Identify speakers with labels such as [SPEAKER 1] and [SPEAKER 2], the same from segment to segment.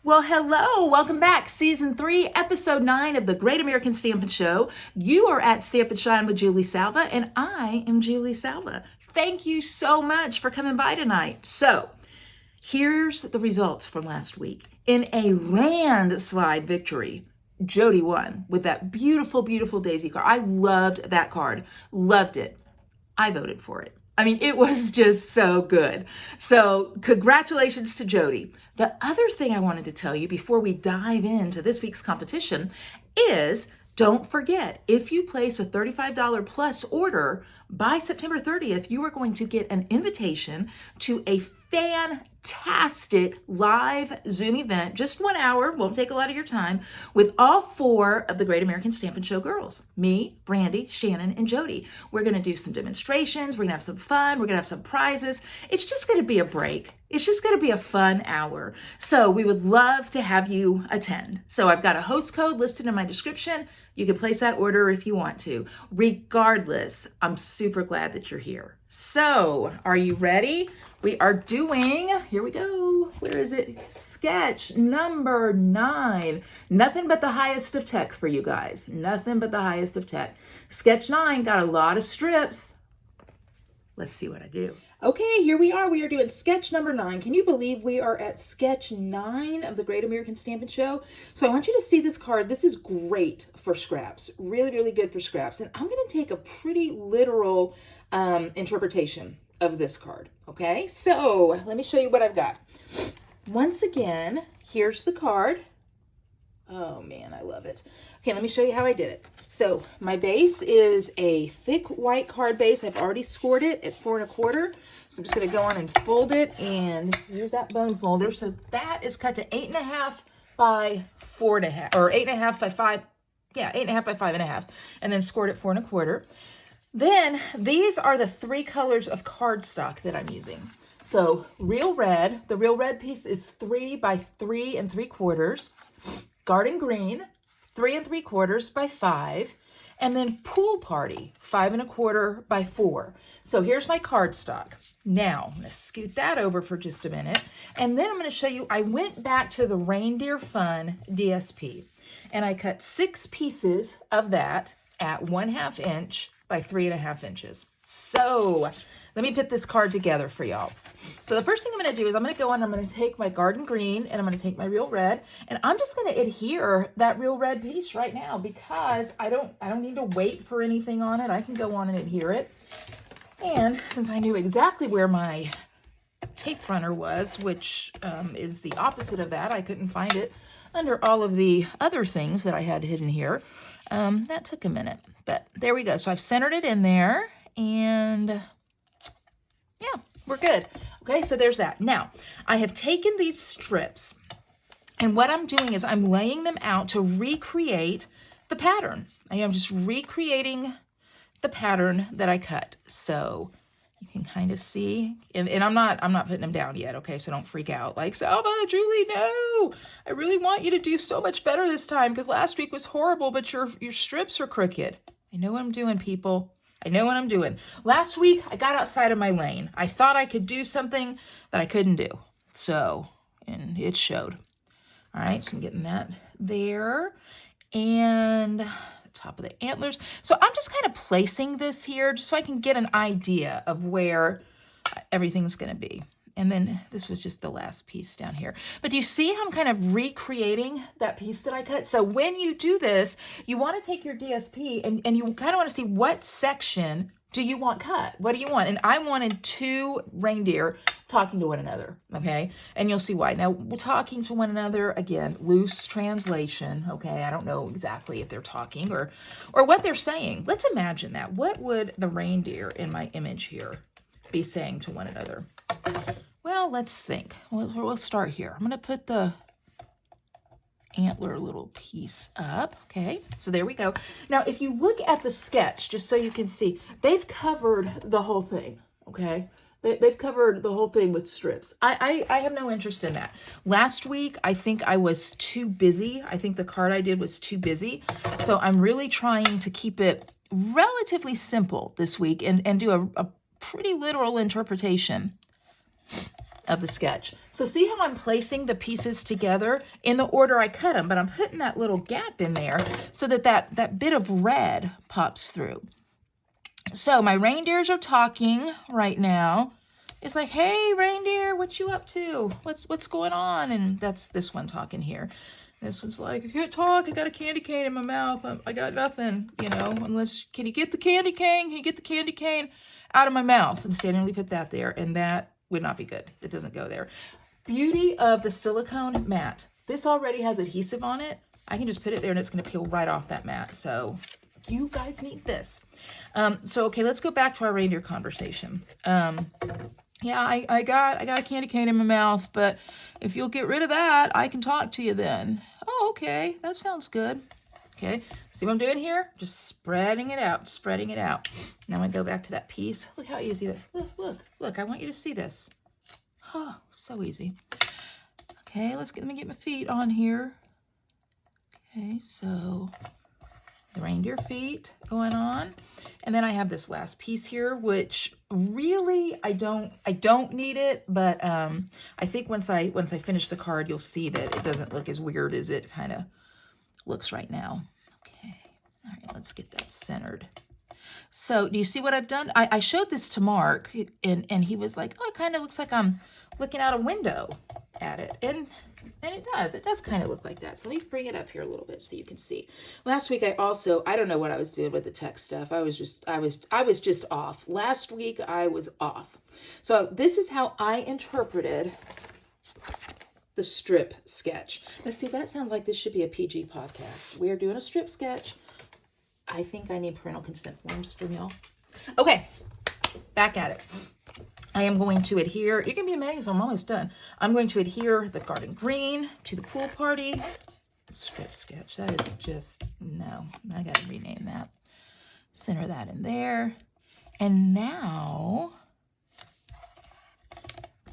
[SPEAKER 1] Well, hello, welcome back. Season 3, Episode 9 of the Great American Stampin' Show. You are at Stamp and Shine with Julie Salva, and I am Julie Salva. Thank you so much for coming by tonight. So, here's the results from last week. In a landslide victory, Jodi won with that beautiful, beautiful daisy card. I loved that card. Loved it. I voted for it. I mean, it was just so good. So congratulations to Jodi. The other thing I wanted to tell you before we dive into this week's competition is don't forget, if you place a $35 plus order by September 30th, you are going to get an invitation to a fantastic live Zoom event, just 1 hour, won't take a lot of your time, with all 4 of the Great American Stampin' Show girls, me, Brandy, Shannon, and Jodi. We're gonna do some demonstrations, we're gonna have some fun, we're gonna have some prizes. It's just gonna be a break. It's just gonna be a fun hour. So we would love to have you attend. So I've got a host code listed in my description. You can place that order if you want to. Regardless, I'm super glad that you're here. So, are you ready? We are doing, here we go, where is it? Sketch number 9. Nothing but the highest of tech for you guys. Nothing but the highest of tech. Sketch 9 got a lot of strips. Let's see what I do. Okay, here we are. We are doing sketch number 9. Can you believe we are at sketch 9 of the Great American Stampin' Show? So I want you to see this card. This is great for scraps. Really, really good for scraps. And I'm going to take a pretty literal interpretation of this card. Okay, so let me show you what I've got. Once again, here's the card. Oh man, I love it. Okay, let me show you how I did it. So my base is a thick white card base. I've already scored it at 4 1/4. So I'm just going to go on and fold it and use that bone folder. So that is cut to 8 1/2 by 4 1/2, or 8 1/2 by 5. Yeah, 8 1/2 by 5 1/2, and then scored at 4 1/4. Then these are the 3 colors of cardstock that I'm using. So real red, the real red piece is 3 by 3 3/4. Garden green, 3 3/4 by 5, and then pool party, 5 1/4 by 4. So here's my cardstock. Now I'm going to scoot that over for just a minute, and then I'm going to show you. I went back to the Reindeer Fun DSP, and I cut 6 pieces of that at 1/2 inch by 3 1/2 inches. So let me put this card together for y'all. So the first thing I'm going to do is I'm going to go on, I'm going to take my garden green and I'm going to take my real red, and I'm just going to adhere that real red piece right now because I don't need to wait for anything on it. I can go on and adhere it. And since I knew exactly where my tape runner was, which is the opposite of that, I couldn't find it under all of the other things that I had hidden here. That took a minute, but there we go. So I've centered it in there, and yeah, we're good. Okay, so there's that. Now, I have taken these strips, and what I'm doing is I'm laying them out to recreate the pattern. I am just recreating the pattern that I cut. So you can kind of see, and I'm not putting them down yet, okay? So don't freak out. Like, Salva, Julie, no! I really want you to do so much better this time because last week was horrible, but your strips are crooked. I know what I'm doing, people. I know what I'm doing. Last week, I got outside of my lane. I thought I could do something that I couldn't do. So, and it showed. All right, so I'm getting that there. And top of the antlers. So I'm just kind of placing this here just so I can get an idea of where everything's going to be. And then this was just the last piece down here. But do you see how I'm kind of recreating that piece that I cut? So when you do this, you want to take your DSP and you kind of want to see what section do you want cut? What do you want? And I wanted 2 reindeer talking to one another, okay? And you'll see why. Now, we're talking to one another, again, loose translation, okay? I don't know exactly if they're talking or what they're saying. Let's imagine that. What would the reindeer in my image here be saying to one another? Well, let's think. We'll start here. I'm going to put the antler little piece up. Okay, so there we go. Now, if you look at the sketch, just so you can see, they've covered the whole thing, okay? They've covered the whole thing with strips. I have no interest in that. Last week, I think I was too busy. I think the card I did was too busy. So I'm really trying to keep it relatively simple this week and do a pretty literal interpretation of the sketch. So see how I'm placing the pieces together in the order I cut them, but I'm putting that little gap in there so that that bit of red pops through. So my reindeers are talking right now. It's like, hey, reindeer, what you up to? What's going on? And that's this one talking here. This one's like, I can't talk. I got a candy cane in my mouth. I got nothing, you know, unless, can you get the candy cane? Can you get the candy cane out of my mouth? And so I didn't really put that there, and that would not be good. It doesn't go there. Beauty of the silicone mat. This already has adhesive on it. I can just put it there and it's going to peel right off that mat. So you guys need this. Okay, let's go back to our reindeer conversation. Yeah, I got a candy cane in my mouth, but if you'll get rid of that, I can talk to you then. Oh, okay, that sounds good. Okay, see what I'm doing here? Just spreading it out, spreading it out. Now I go back to that piece. Look how easy that is. Look, I want you to see this. Oh, so easy. Okay, let me get my feet on here. Okay, so the reindeer feet going on. And then I have this last piece here, which really I don't need it, but I think once I finish the card, you'll see that it doesn't look as weird as it kind of looks right now. Okay, all right, let's get that centered. So do you see what I've done? I showed this to Mark, and he was like, oh, it kind of looks like I'm looking out a window at it. And it does kind of look like that. So let me bring it up here a little bit so you can see. Last week I don't know what I was doing with the text stuff. I was just off. Last week I was off. So this is how I interpreted the strip sketch. Now see, that sounds like this should be a PG podcast. We're doing a strip sketch. I think I need parental consent forms from y'all. Okay, back at it. I am going to adhere, you can be amazed, I'm almost done. I'm going to adhere the garden green to the pool party. Strip sketch, that is just, no, I gotta rename that. Center that in there. And now,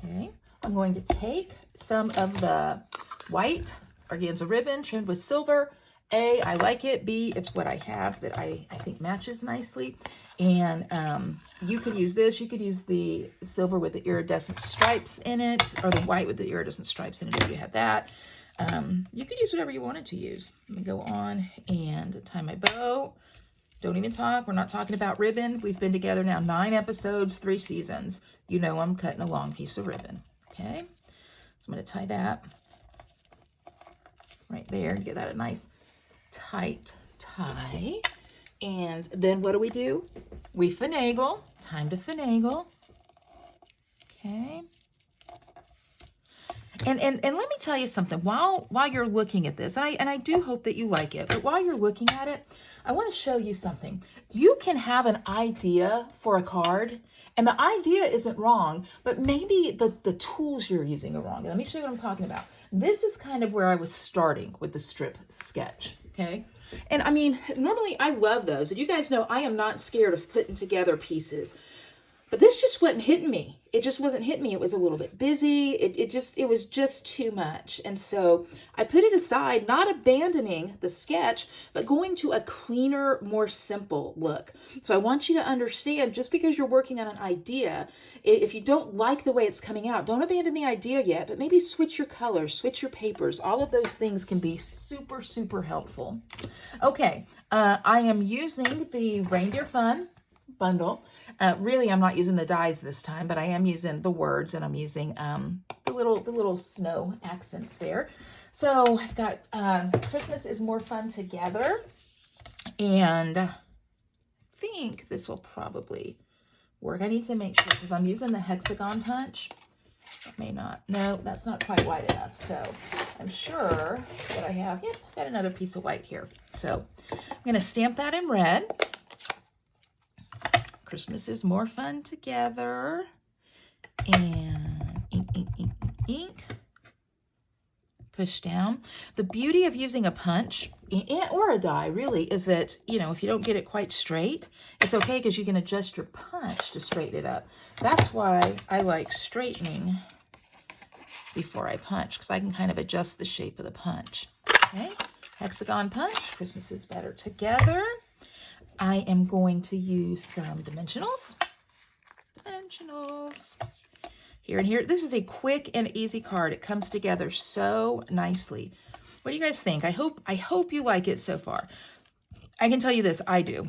[SPEAKER 1] okay, I'm going to take some of the white organza ribbon trimmed with silver. A, I like it. B, it's what I have that I think matches nicely. And you could use this. You could use the silver with the iridescent stripes in it, or the white with the iridescent stripes in it if you have that. You could use whatever you wanted to use. Let me go on and tie my bow. Don't even talk. We're not talking about ribbon. We've been together now 9 episodes, 3 seasons. You know I'm cutting a long piece of ribbon. Okay? So I'm going to tie that right there and get that a nice tight tie. And then what do? We finagle. Time to finagle. Okay. And let me tell you something. While you're looking at this, and I do hope that you like it, but while you're looking at it, I want to show you something. You can have an idea for a card, and the idea isn't wrong, but maybe the tools you're using are wrong. Let me show you what I'm talking about. This is kind of where I was starting with the strip sketch. Okay. And I mean, normally I love those. And you guys know I am not scared of putting together pieces. But this just wasn't hitting me. It just wasn't hitting me. It was a little bit busy. It was just too much. And so I put it aside, not abandoning the sketch, but going to a cleaner, more simple look. So I want you to understand, just because you're working on an idea, if you don't like the way it's coming out, don't abandon the idea yet, but maybe switch your colors, switch your papers. All of those things can be super, super helpful. Okay, I am using the Reindeer Fun bundle. Really, I'm not using the dies this time, but I am using the words, and I'm using the little snow accents there. So I've got Christmas is More Fun Together, and I think this will probably work. I need to make sure, because I'm using the hexagon punch. It may not. No, that's not quite white enough. So I'm sure that I have, yeah, I've got another piece of white here. So I'm going to stamp that in red. Christmas is More Fun Together. And ink, ink, ink, ink. Push down. The beauty of using a punch, or a die really, is that, you know, if you don't get it quite straight, it's okay, because you can adjust your punch to straighten it up. That's why I like straightening before I punch, because I can kind of adjust the shape of the punch. Okay, hexagon punch. Christmas is Better Together. I am going to use some dimensionals. here and here. This is a quick and easy card. It comes together so nicely. What do you guys think? I hope you like it so far. I can tell you this, I do.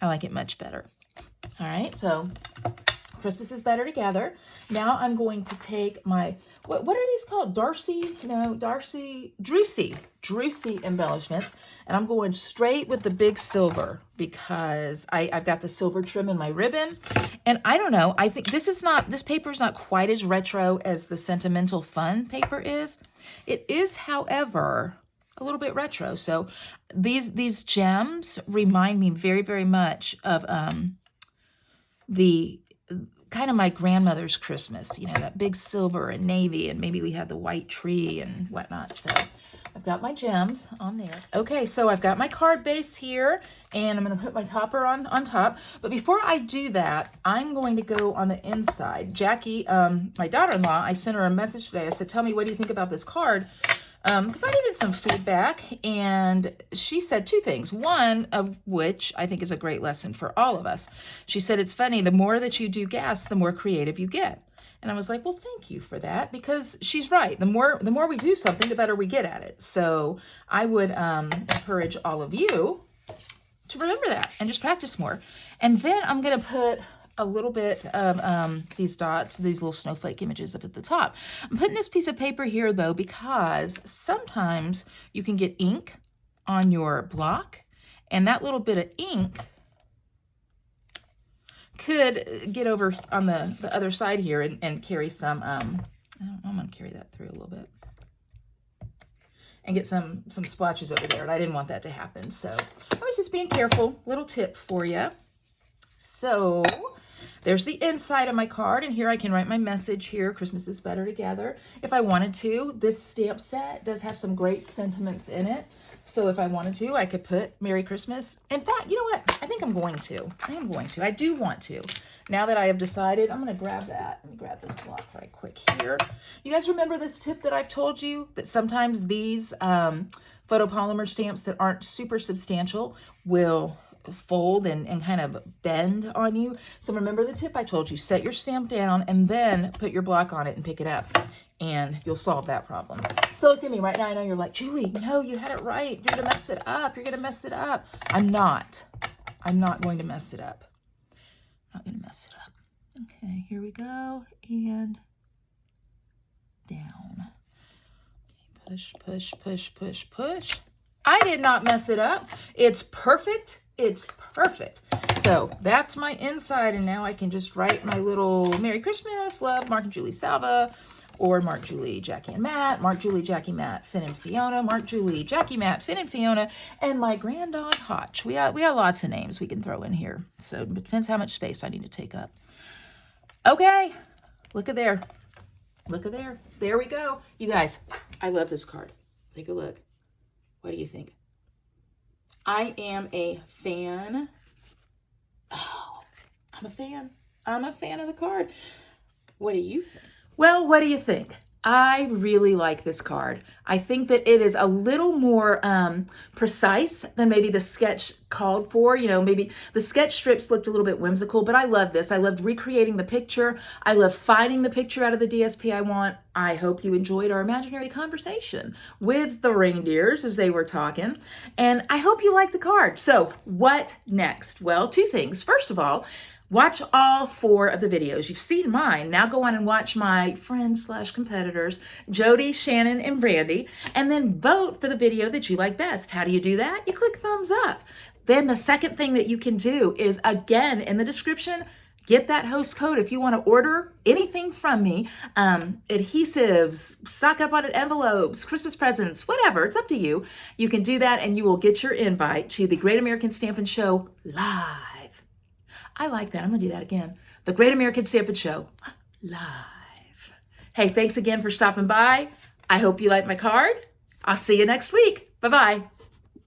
[SPEAKER 1] I like it much better. All right, so Christmas is better together. Now I'm going to take my, what are these called? Drucy embellishments. And I'm going straight with the big silver because I've got the silver trim in my ribbon. And I don't know, I think this paper is not quite as retro as the Sentimental Fun paper is. It is, however, a little bit retro. So these gems remind me very, very much of the kind of my grandmother's Christmas, you know, that big silver and navy, and maybe we had the white tree and whatnot. So I've got my gems on there. Okay, so I've got my card base here, and I'm going to put my topper on top. But before I do that, I'm going to go on the inside. Jackie, my daughter-in-law, I sent her a message today. I said, tell me, what do you think about this card? Because I needed some feedback, and she said two things, one of which I think is a great lesson for all of us. She said, it's funny, the more that you do guess, the more creative you get. And I was like, well, thank you for that, because she's right. The more we do something, the better we get at it. So I would encourage all of you to remember that and just practice more. And then I'm going to put a little bit of these dots, these little snowflake images up at the top. I'm putting this piece of paper here, though, because sometimes you can get ink on your block, and that little bit of ink could get over on the other side here and carry some, I'm going to carry that through a little bit and get some splotches over there, and I didn't want that to happen. So I was just being careful. Little tip for you. So there's the inside of my card, and here I can write my message here, Christmas is better together. If I wanted to, this stamp set does have some great sentiments in it. So if I wanted to, I could put Merry Christmas. In fact, you know what? I think I'm going to. I do want to. Now that I have decided, I'm going to grab that. Let me grab this block right quick here. You guys remember this tip that I've told you? That sometimes these photopolymer stamps that aren't super substantial will fold and kind of bend on you. So remember the tip I told you, set your stamp down and then put your block on it and pick it up, and you'll solve that problem. So look at me right now. I know you're like, Julie, no, you had it right. You're going to mess it up. You're going to mess it up. I'm not going to mess it up. I'm not going to mess it up. Okay, here we go. And down. Push, push, push, push, push. I did not mess it up. It's perfect. It's perfect. So that's my inside, and now I can just write my little Merry Christmas, love, Mark and Julie Salva, or Mark, Julie, Jackie, and Matt, Mark, Julie, Jackie, Matt, Finn, and Fiona, Mark, Julie, Jackie, Matt, Finn, and Fiona, and my granddog, Hotch. We got lots of names we can throw in here, so it depends how much space I need to take up. Okay, look at there. Look at there. There we go. You guys, I love this card. Take a look. What do you think? I am a fan. Oh, I'm a fan. I'm a fan of the card. What do you think? Well, what do you think? I really like this card. I think that it is a little more precise than maybe the sketch called for. You know, maybe the sketch strips looked a little bit whimsical, but I love this. I loved recreating the picture. I love finding the picture out of the DSP I want. I hope you enjoyed our imaginary conversation with the reindeers as they were talking, and I hope you like the card. So what next? Well, two things. First of all, watch all 4 of the videos. You've seen mine. Now go on and watch my friends/competitors, Jodi, Shannon, and Brandy, and then vote for the video that you like best. How do you do that? You click thumbs up. Then the second thing that you can do is, again, in the description, get that host code if you want to order anything from me. Adhesives, stock up on it, envelopes, Christmas presents, whatever. It's up to you. You can do that, and you will get your invite to the Great American Stampin' Show live. I like that. I'm going to do that again. The Great American Stampin' Show live. Hey, thanks again for stopping by. I hope you like my card. I'll see you next week. Bye-bye.